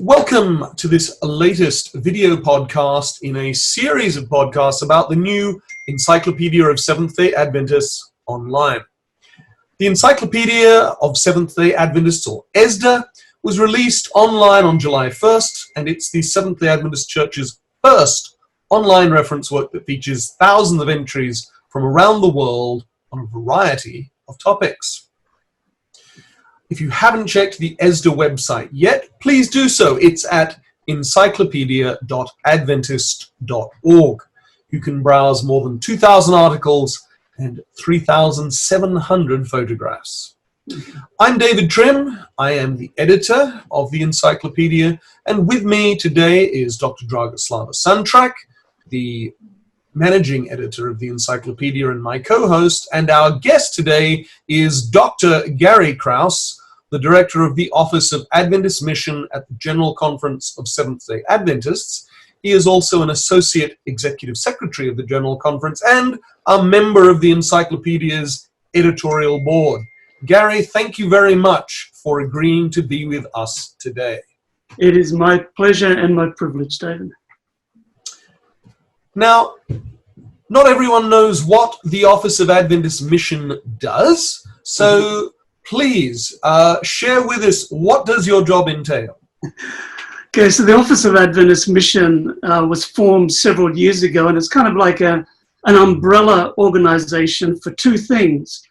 Welcome to this latest video podcast in a series of podcasts about the new Encyclopedia of Seventh-day Adventists online. The Encyclopedia of Seventh-day Adventists, or ESDA, was released online on July 1st, and it's the Seventh-day Adventist Church's first online reference work that features thousands of entries from around the world on a variety of topics. If you haven't checked the ESDA website yet, please do so. It's at encyclopedia.adventist.org. You can browse more than 2,000 articles and 3,700 photographs. I'm David Trim. I am the editor of the encyclopedia, and with me today is Dr. Dragoslava Santrac, the managing editor of the encyclopedia and my co-host, and our guest today is Dr. Gary Krause, the director of the Office of Adventist Mission at the General Conference of Seventh-day Adventists. He is also an associate executive secretary of the General Conference and a member of the encyclopedia's editorial board. Gary, thank you very much for agreeing to be with us today. It is my pleasure and my privilege, David. Now, not everyone knows what the Office of Adventist Mission does, so please share with us, what does your job entail? Okay, so the Office of Adventist Mission was formed several years ago, and it's kind of like an umbrella organization for two things.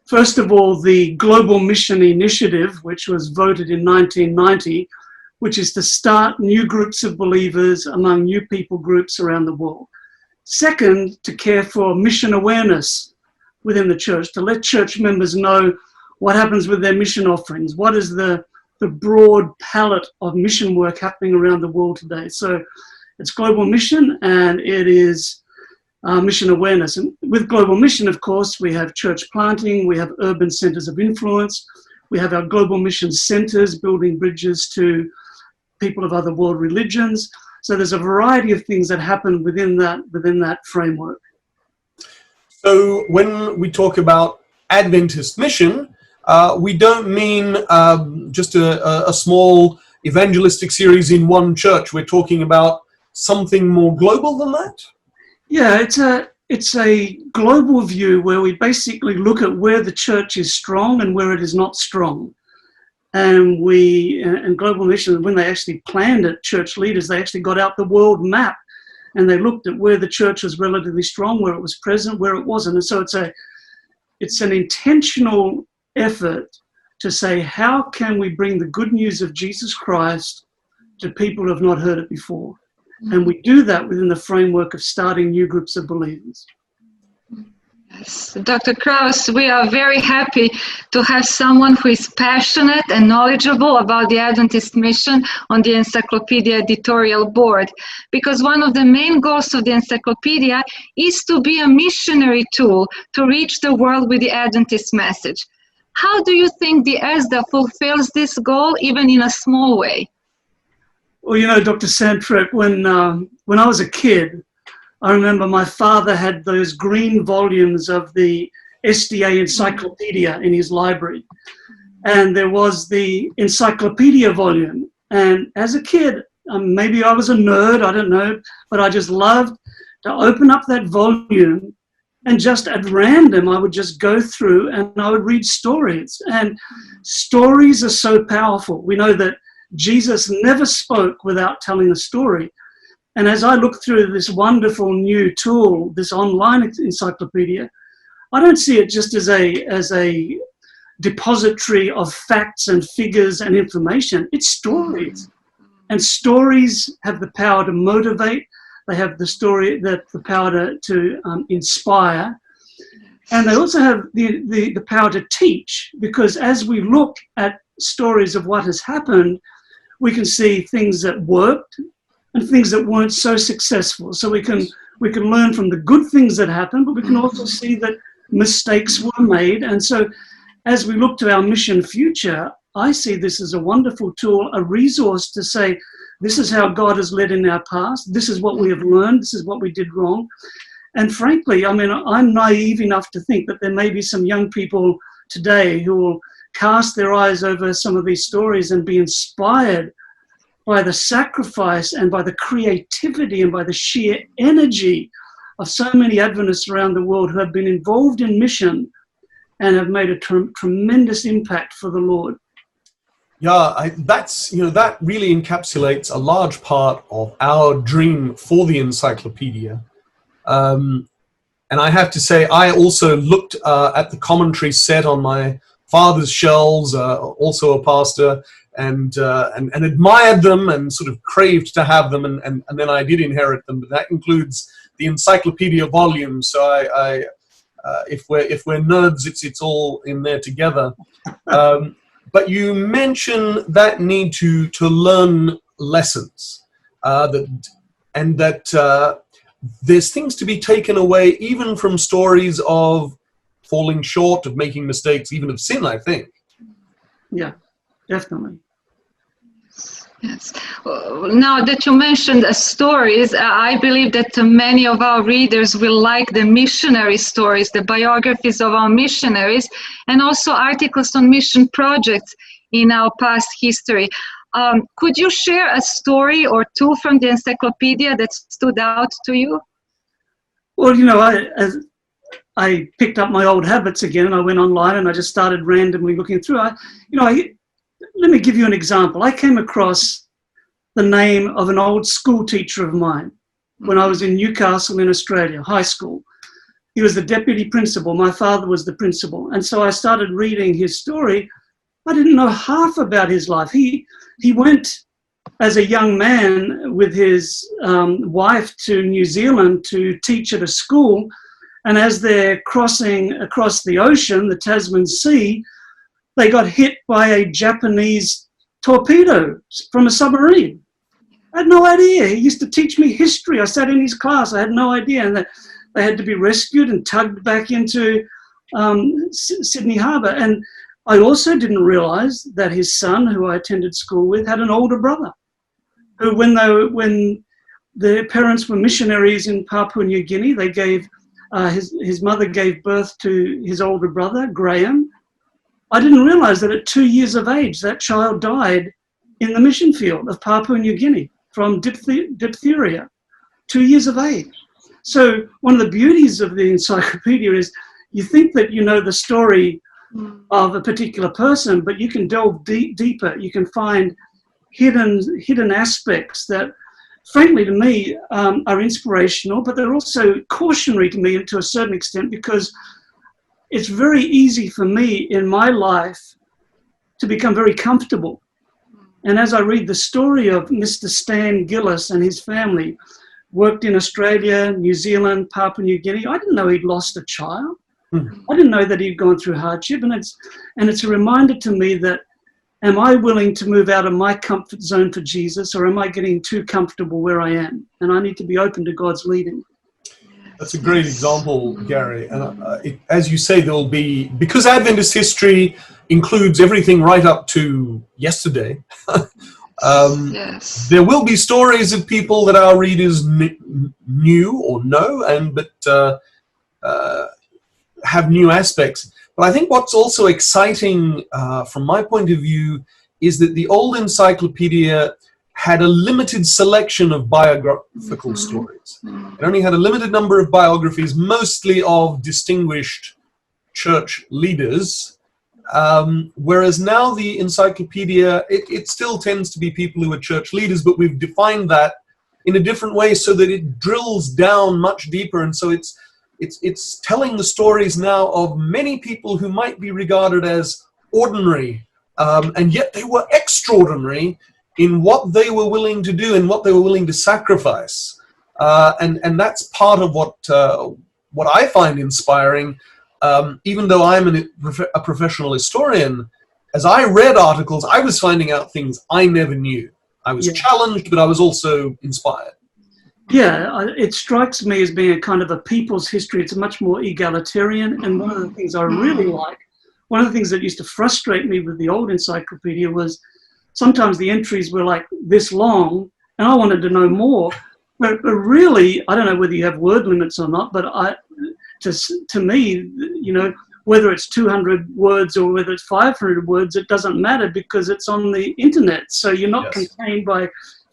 First of all, the Global Mission Initiative, which was voted in 1990, which is to start new groups of believers among new people groups around the world. Second, to care for mission awareness within the church, to let church members know what happens with their mission offerings, what is the broad palette of mission work happening around the world today. So it's global mission, and it is mission awareness. And with global mission, of course, we have church planting, we have urban centers of influence, we have our global mission centers building bridges to people of other world religions. So there's a variety of things that happen within that framework. So when we talk about Adventist Mission, we don't mean just a small evangelistic series in one church. We're talking about something more global than that? Yeah, it's a global view where we basically look at where the church is strong and where it is not strong. And in Global Mission, when they actually planned it, church leaders, they actually got out the world map and they looked at where the church was relatively strong, where it was present, where it wasn't. And so it's an intentional effort to say, how can we bring the good news of Jesus Christ to people who have not heard it before? And we do that within the framework of starting new groups of believers. Yes, Dr. Krause, we are very happy to have someone who is passionate and knowledgeable about the Adventist mission on the Encyclopedia editorial board, because one of the main goals of the Encyclopedia is to be a missionary tool to reach the world with the Adventist message. How do you think the ESDA fulfills this goal, even in a small way? Well, you know, Dr. Santrac, when I was a kid, I remember my father had those green volumes of the ESDA encyclopedia in his library. And there was the encyclopedia volume. And as a kid, maybe I was a nerd, I don't know, but I just loved to open up that volume and just at random, I would just go through and I would read stories. And stories are so powerful. We know that Jesus never spoke without telling a story. And as I look through this wonderful new tool, this online encyclopedia, I don't see it just as a depository of facts and figures and information. It's stories. And stories have the power to motivate. They have the power to inspire. And they also have the power to teach, because as we look at stories of what has happened, we can see things that worked and things that weren't so successful. So we can learn from the good things that happened, but we can also see that mistakes were made. And so as we look to our mission future, I see this as a wonderful tool, a resource to say, this is how God has led in our past. This is what we have learned. This is what we did wrong. And frankly, I mean, I'm naive enough to think that there may be some young people today who will cast their eyes over some of these stories and be inspired by the sacrifice and by the creativity and by the sheer energy of so many Adventists around the world who have been involved in mission and have made a tremendous impact for the Lord. Yeah, that really encapsulates a large part of our dream for the encyclopedia. And I have to say, I also looked at the commentary set on my father's shelves, also a pastor, and admired them and sort of craved to have them, and then I did inherit them. But that includes the encyclopedia volume. So if we're nerds, it's all in there together. But you mention that need to learn lessons, that there's things to be taken away even from stories of falling short, of making mistakes, even of sin, I think. Yeah, definitely. Yes. Now that you mentioned stories, I believe that many of our readers will like the missionary stories, the biographies of our missionaries, and also articles on mission projects in our past history. Could you share a story or two from the encyclopedia that stood out to you? Well, I picked up my old habits again, and I went online and I just started randomly looking through. Let me give you an example. I came across the name of an old school teacher of mine when I was in Newcastle in Australia, high school. He was the deputy principal. My father was the principal. And so I started reading his story. I didn't know half about his life. He went as a young man with his wife to New Zealand to teach at a school. And as they're crossing across the ocean, the Tasman Sea, they got hit by a Japanese torpedo from a submarine. I had no idea. He used to teach me history. I sat in his class. I had no idea. And they had to be rescued and tugged back into Sydney Harbour. And I also didn't realise that his son, who I attended school with, had an older brother who, when the parents were missionaries in Papua New Guinea, they gave his mother gave birth to his older brother, Graham. I didn't realise that at 2 years of age, that child died in the mission field of Papua New Guinea from diphtheria, 2 years of age. So one of the beauties of the encyclopedia is you think that you know the story of a particular person, but you can delve deeper. You can find hidden aspects that, frankly, to me, are inspirational, but they're also cautionary to me to a certain extent, because it's very easy for me in my life to become very comfortable. And as I read the story of Mr. Stan Gillis and his family, worked in Australia, New Zealand, Papua New Guinea, I didn't know he'd lost a child. I didn't know that he'd gone through hardship. And it's a reminder to me that, am I willing to move out of my comfort zone for Jesus, or am I getting too comfortable where I am? And I need to be open to God's leading. That's a great example, Gary. And as you say, there will be, because Adventist history includes everything right up to yesterday, there will be stories of people that our readers knew or know, but have new aspects. But I think what's also exciting from my point of view is that the old encyclopedia had a limited selection of biographical stories. It only had a limited number of biographies, mostly of distinguished church leaders, whereas now the encyclopedia, it still tends to be people who are church leaders, but we've defined that in a different way so that it drills down much deeper. And so it's telling the stories now of many people who might be regarded as ordinary, and yet they were extraordinary in what they were willing to do and what they were willing to sacrifice. And that's part of what I find inspiring. Even though I'm a professional historian, as I read articles, I was finding out things I never knew. I was challenged, but I was also inspired. Yeah, it strikes me as being a kind of a people's history. It's much more egalitarian. And one of the things I really like, one of the things that used to frustrate me with the old encyclopedia was sometimes the entries were like this long, and I wanted to know more. But really, I don't know whether you have word limits or not, but to me, whether it's 200 words or whether it's 500 words, it doesn't matter because it's on the internet. So you're not contained by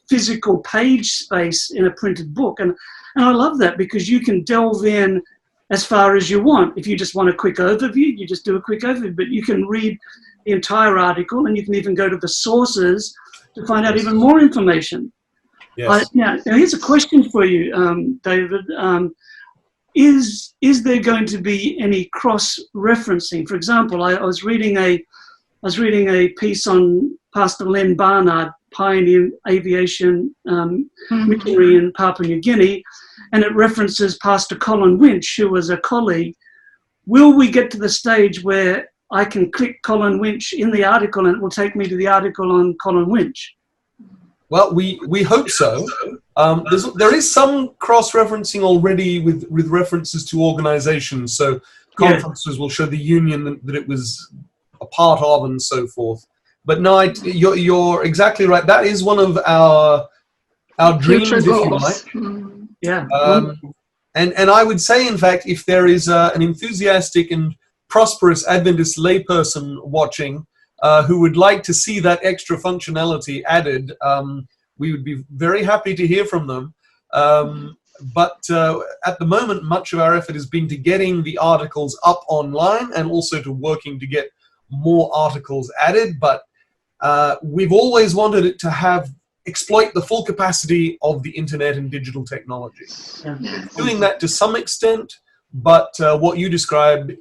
physical page space in a printed book. And I love that because you can delve in as far as you want. If you just want a quick overview, you just do a quick overview, but you can read the entire article and you can even go to the sources to find out even more information. Yes. Now here's a question for you, David. Is there going to be any cross-referencing? For example, I was reading a piece on Pastor Len Barnard, pioneer aviation missionary in Papua New Guinea, and it references Pastor Colin Winch, who was a colleague. Will we get to the stage where I can click Colin Winch in the article and it will take me to the article on Colin Winch? Well, we hope so. There is some cross-referencing already with references to organizations. So conferences will show the union that it was a part of and so forth. But no, you're exactly right. That is one of our dreams, if you like. Yeah. And I would say, in fact, if there is an enthusiastic and prosperous Adventist layperson watching who would like to see that extra functionality added, we would be very happy to hear from them. But at the moment, much of our effort has been to getting the articles up online and also to working to get more articles added. But we've always wanted it to exploit the full capacity of the internet and digital technology. Doing that to some extent, but what you described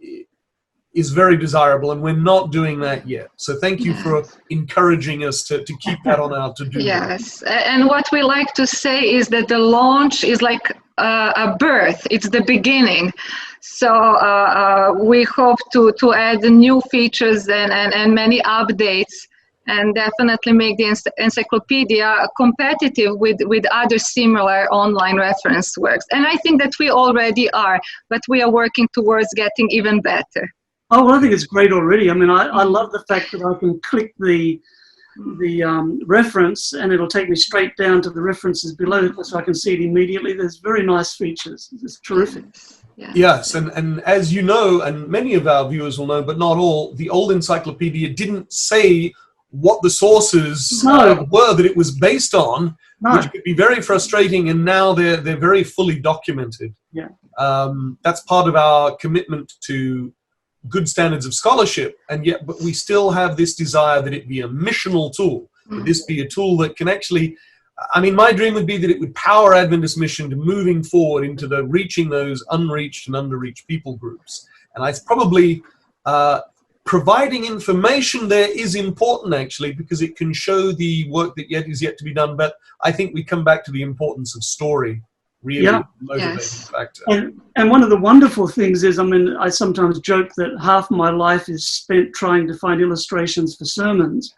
is very desirable, and we're not doing that yet. So thank you for encouraging us to keep that on our to-do list. Yes, and what we like to say is that the launch is like a birth. It's the beginning. So we hope to add new features and many updates, and definitely make the encyclopedia competitive with other similar online reference works. And I think that we already are, but we are working towards getting even better. Oh, well, I think it's great already. I mean, I love the fact that I can click the reference and it'll take me straight down to the references below so I can see it immediately. There's very nice features. It's terrific. Yes, and as you know, and many of our viewers will know, but not all, the old encyclopedia didn't say what the sources were that it was based on, which could be very frustrating, and now they're very fully documented. Yeah. That's part of our commitment to good standards of scholarship, but we still have this desire that it be a missional tool, that this be a tool that can actually, I mean, my dream would be that it would power Adventist Mission to moving forward into the reaching those unreached and underreached people groups. And I probably, providing information there is important actually, because it can show the work that is yet to be done, but I think we come back to the importance of story. Really motivating factor. And one of the wonderful things is, I mean, I sometimes joke that half my life is spent trying to find illustrations for sermons.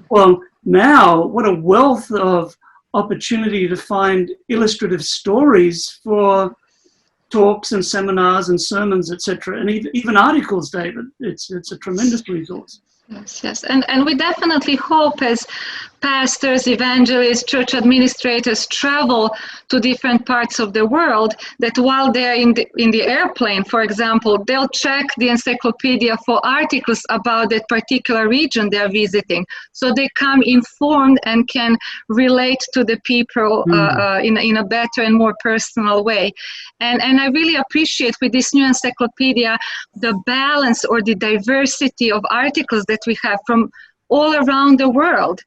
Well, now, what a wealth of opportunity to find illustrative stories for talks and seminars and sermons, etc., and even articles, David. It's a tremendous resource. Yes, and we definitely hope as pastors, evangelists, church administrators travel to different parts of the world, that while they're in the airplane, for example, they'll check the encyclopedia for articles about that particular region they're visiting, so they come informed and can relate to the people in a better and more personal way. And I really appreciate with this new encyclopedia the balance or the diversity of articles that we have from all around the world.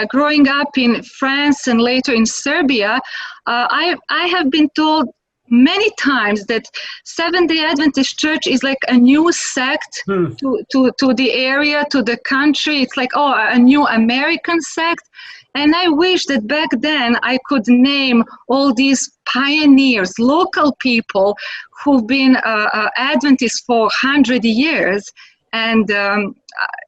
Growing up in France and later in Serbia, I have been told many times that Seventh-day Adventist Church is like a new sect to the area, to the country. It's like, a new American sect. And I wish that back then I could name all these pioneers, local people who've been Adventists for 100 years. And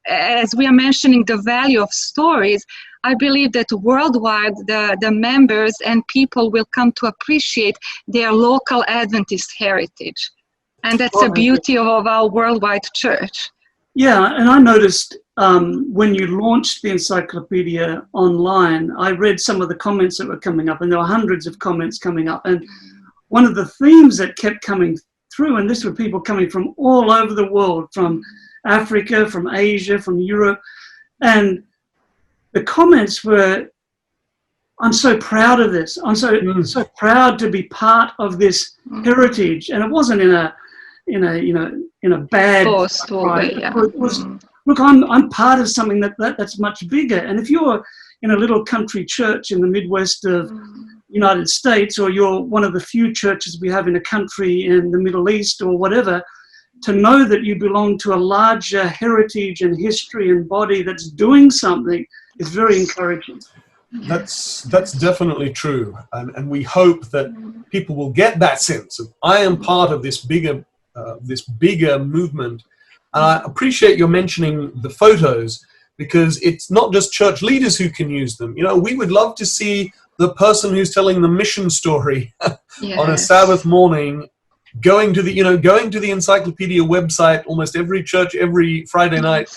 as we are mentioning the value of stories, I believe that worldwide the members and people will come to appreciate their local Adventist heritage. And that's the beauty of our worldwide church. Yeah, and I noticed when you launched the encyclopedia online, I read some of the comments that were coming up, and there were hundreds of comments coming up. And one of the themes that kept coming through, and this were people coming from all over the world, from Africa, from Asia, from Europe, and the comments were, "I'm so proud of this. I'm so proud to be part of this heritage." And it wasn't in a bad way. Yeah. It was, look, I'm part of something that's much bigger. And if you're in a little country church in the Midwest of United States, or you're one of the few churches we have in a country in the Middle East or whatever, to know that you belong to a larger heritage and history and body that's doing something is very encouraging. That's definitely true, and we hope that people will get that sense of, I am part of this bigger movement. And I appreciate your mentioning the photos, because it's not just church leaders who can use them. You know, we would love to see the person who's telling the mission story on a Sabbath morning, going to the Encyclopedia website almost every church every Friday night,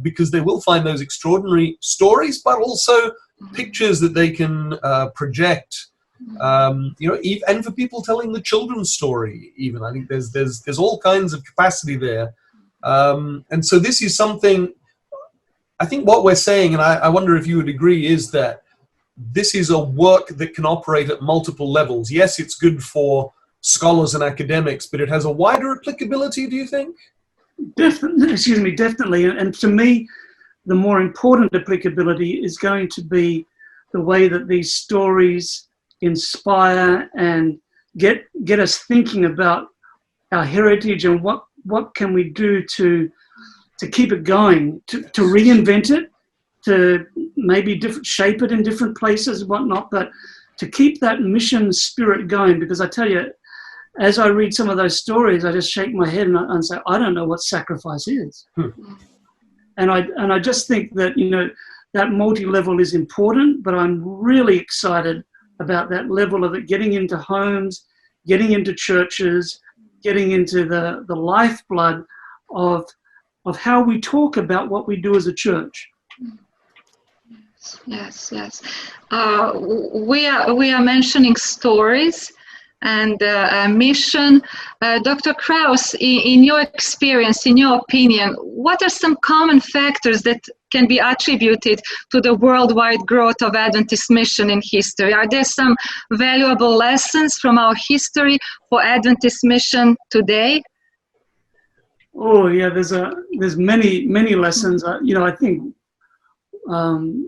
because they will find those extraordinary stories, but also pictures that they can project. And for people telling the children's story, even I think there's all kinds of capacity there, and so this is something. I think what we're saying, and I wonder if you would agree, is that this is a work that can operate at multiple levels. Yes, it's good for scholars and academics, but it has a wider applicability, do you think? Definitely. And to me, the more important applicability is going to be the way that these stories inspire and get us thinking about our heritage and what can we do to keep it going, to reinvent it, to maybe shape it in different places and whatnot, but to keep that mission spirit going. Because I tell you, as I read some of those stories, I just shake my head and say, I don't know what sacrifice is. And I just think that, that multi-level is important, but I'm really excited about that level of it getting into homes, getting into churches, getting into the lifeblood of how we talk about what we do as a church. Yes. We are mentioning stories and mission. Dr. Krause, in your experience, in your opinion, what are some common factors that can be attributed to the worldwide growth of Adventist mission in history? Are there some valuable lessons from our history for Adventist mission today? Oh yeah, there's many lessons. I think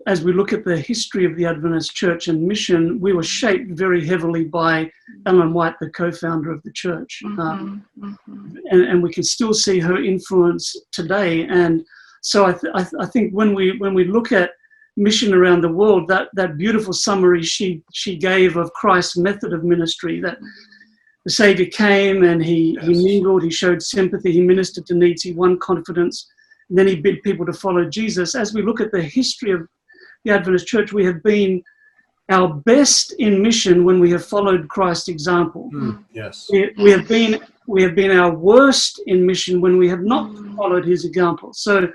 as we look at the history of the Adventist Church and mission, we were shaped very heavily by Ellen White, the co-founder of the church, and we can still see her influence today. And so I think when we look at mission around the world, that beautiful summary she gave of Christ's method of ministry, that the Savior came and he mingled, he showed sympathy, he ministered to needs, he won confidence, and then he bid people to follow Jesus. As we look at the history of the Adventist Church, we have been our best in mission when we have followed Christ's example. Yes. We have been our worst in mission when we have not followed his example. So,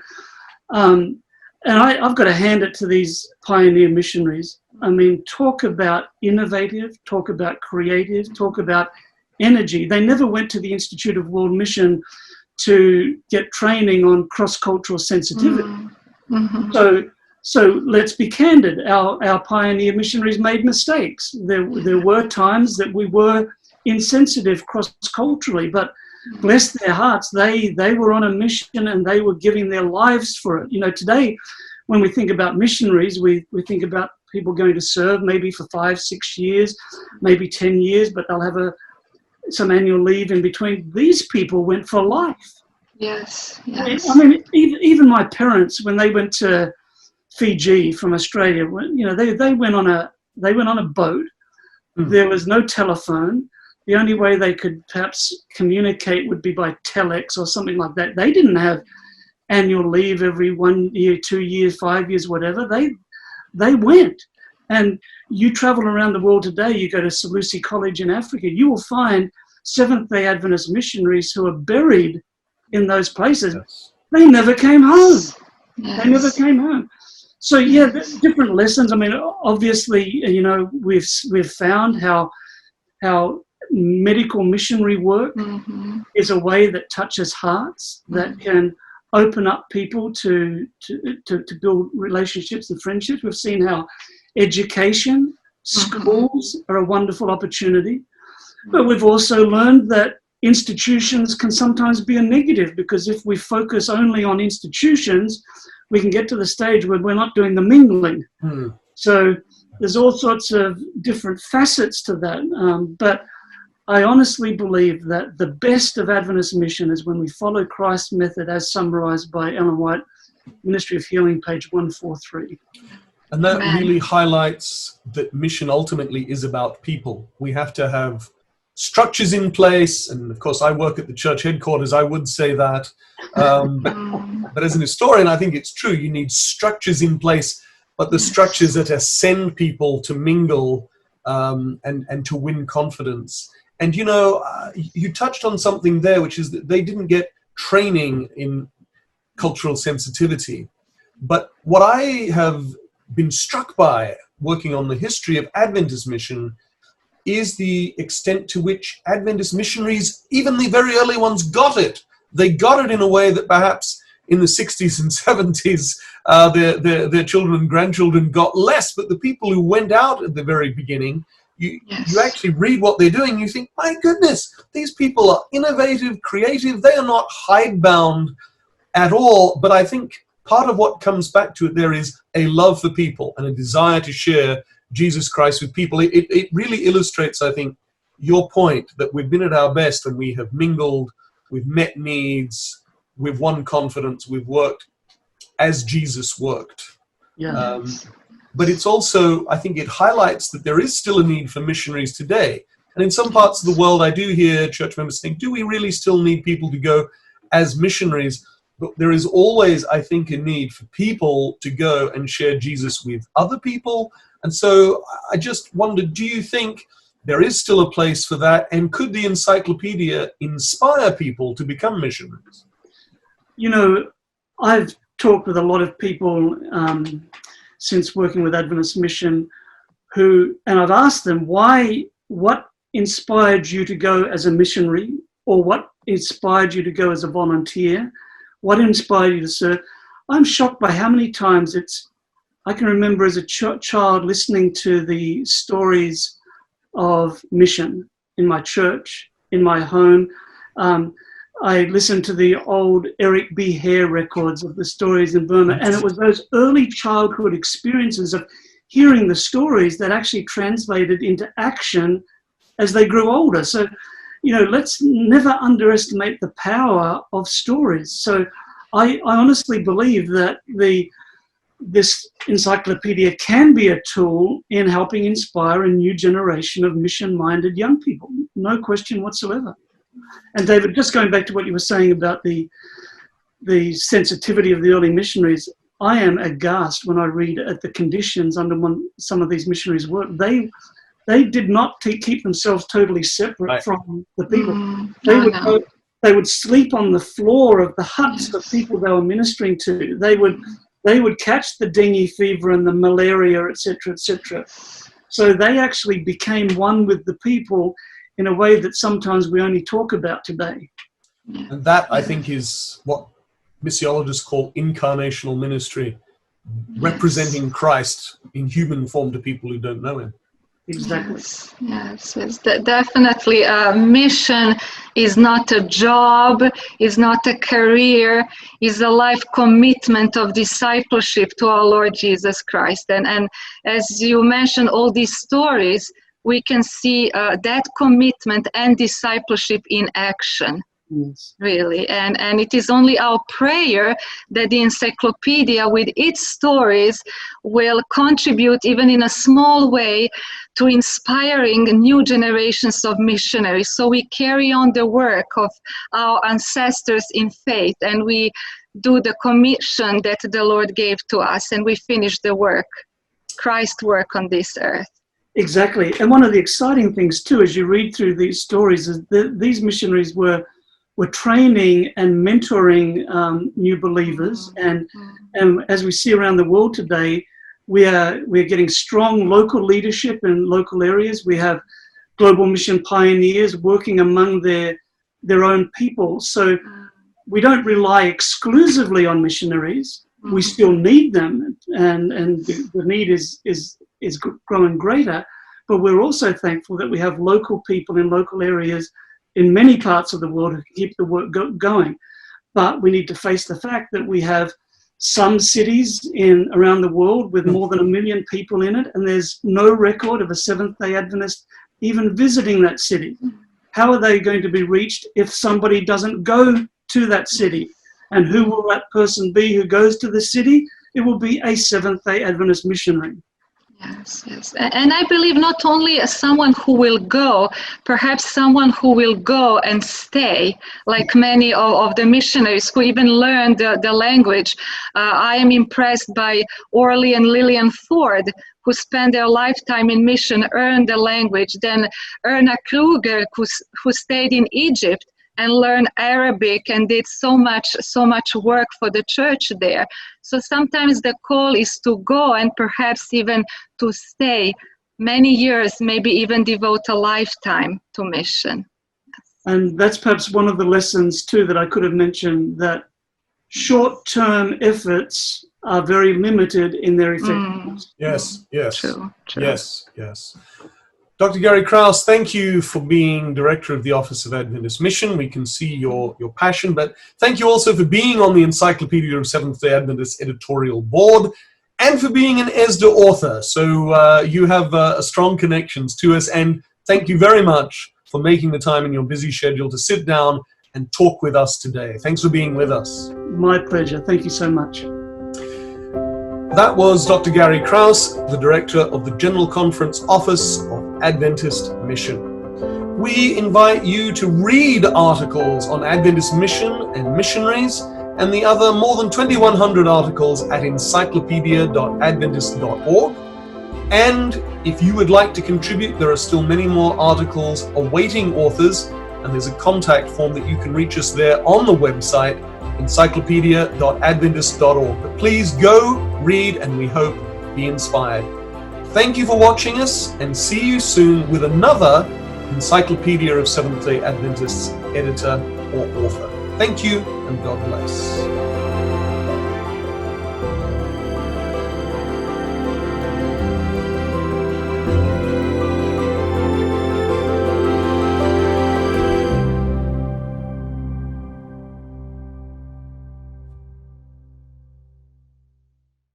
and I've got to hand it to these pioneer missionaries. I mean, talk about innovative, talk about creative, talk about energy. They never went to the Institute of World Mission to get training on cross-cultural sensitivity. So let's be candid. Our pioneer missionaries made mistakes. There were times that we were insensitive cross-culturally, but bless their hearts, they were on a mission and they were giving their lives for it. Today, when we think about missionaries, we think about people going to serve maybe for 5-6 years, maybe 10 years, but they'll have some annual leave in between. These people went for life. Yes. I mean, even my parents, when they went to Fiji from Australia, they went on a boat. There was no telephone. The only way they could perhaps communicate would be by telex or something like that. They didn't have annual leave every 1 year, 2 years, 5 years, whatever. They went. And you travel around the world today, you go to Salusi College in Africa, you will find Seventh-day Adventist missionaries who are buried in those places. Yes. They never came home. Yes. They never came home. So yeah, there's different lessons. I mean, obviously, we've found how medical missionary work is a way that touches hearts, that can open up people to build relationships and friendships. We've seen how education, schools are a wonderful opportunity. But we've also learned that institutions can sometimes be a negative, because if we focus only on institutions, we can get to the stage where we're not doing the mingling. So there's all sorts of different facets to that. But I honestly believe that the best of Adventist mission is when we follow Christ's method as summarized by Ellen White, Ministry of Healing, page 143. And that really highlights that mission ultimately is about people. We have to have structures in place. And of course, I work at the church headquarters. I would say that. But as an historian, I think it's true. You need structures in place, but the structures that send people to mingle and to win confidence. And, you know, you touched on something there, which is that they didn't get training in cultural sensitivity. But what I have been struck by working on the history of Adventist mission is the extent to which Adventist missionaries, even the very early ones, got it. They got it in a way that perhaps in the 60s and 70s, their children and grandchildren got less. But the people who went out at the very beginning, you actually read what they're doing, you think, my goodness, these people are innovative, creative, they are not hidebound at all. But I think part of what comes back to it there is a love for people and a desire to share Jesus Christ with people. It really illustrates, I think, your point that we've been at our best when we have mingled, we've met needs, we've won confidence, we've worked as Jesus worked. But it's also, I think it highlights that there is still a need for missionaries today. And in some parts of the world, I do hear church members saying, do we really still need people to go as missionaries? But there is always, I think, a need for people to go and share Jesus with other people. And so I just wondered, do you think there is still a place for that? And could the encyclopedia inspire people to become missionaries? You know, I've talked with a lot of people since working with Adventist Mission and I've asked them what inspired you to go as a missionary, or what inspired you to go as a volunteer? What inspired you to serve? I'm shocked by how many times I can remember as a child listening to the stories of mission in my church, in my home. I listened to the old Eric B. Hare records of the stories in Burma, and it was those early childhood experiences of hearing the stories that actually translated into action as they grew older. So, you know, let's never underestimate the power of stories. So I honestly believe that this encyclopedia can be a tool in helping inspire a new generation of mission-minded young people, no question whatsoever. And David, just going back to what you were saying about the sensitivity of the early missionaries, I am aghast when I read at the conditions under some of these missionaries' work. They did not keep themselves totally separate from the people. They would sleep on the floor of the huts of people they were ministering to. They would catch the dengue fever and the malaria, etc., etc. So they actually became one with the people in a way that sometimes we only talk about today. And that, I think, is what missiologists call incarnational ministry, representing Christ in human form to people who don't know him. Exactly. Yes. Definitely. Mission is not a job, is not a career, is a life commitment of discipleship to our Lord Jesus Christ. And as you mentioned, all these stories, we can see that commitment and discipleship in action. Yes. Really, and it is only our prayer that the encyclopedia with its stories will contribute even in a small way to inspiring new generations of missionaries. So we carry on the work of our ancestors in faith, and we do the commission that the Lord gave to us, and we finish the work, Christ's work on this earth. Exactly. And one of the exciting things too, as you read through these stories, is that these missionaries were training and mentoring new believers, and as we see around the world today, we are getting strong local leadership in local areas. We have global mission pioneers working among their own people. So we don't rely exclusively on missionaries. We still need them, and the need is growing greater. But we're also thankful that we have local people in local areas in many parts of the world who can keep the work going. But we need to face the fact that we have some cities around the world with more than 1 million people in it, and there's no record of a Seventh-day Adventist even visiting that city. How are they going to be reached if somebody doesn't go to that city? And who will that person be who goes to the city? It will be a Seventh-day Adventist missionary. Yes. And I believe not only someone who will go, perhaps someone who will go and stay, like many of the missionaries who even learned the language. I am impressed by Orly and Lillian Ford, who spent their lifetime in mission, earned the language. Then Erna Kruger, who stayed in Egypt and learned Arabic and did so much work for the church there. So sometimes the call is to go and perhaps even to stay many years, maybe even devote a lifetime to mission. And that's perhaps one of the lessons too that I could have mentioned, that short-term efforts are very limited in their effectiveness. Yes. True. Yes. Dr. Gary Krause, thank you for being director of the Office of Adventist Mission. We can see your passion, but thank you also for being on the Encyclopedia of Seventh-day Adventist editorial board and for being an ESDA author. So you have strong connections to us, and thank you very much for making the time in your busy schedule to sit down and talk with us today. Thanks for being with us. My pleasure. Thank you so much. That was Dr. Gary Krause, the director of the General Conference Office of Adventist Mission. We invite you to read articles on Adventist Mission and Missionaries and the other more than 2,100 articles at encyclopedia.adventist.org. And if you would like to contribute, there are still many more articles awaiting authors, and there's a contact form that you can reach us there on the website, encyclopedia.adventist.org. But please go, read, and we hope be inspired. Thank you for watching us, and see you soon with another Encyclopedia of Seventh-day Adventists editor or author. Thank you, and God bless.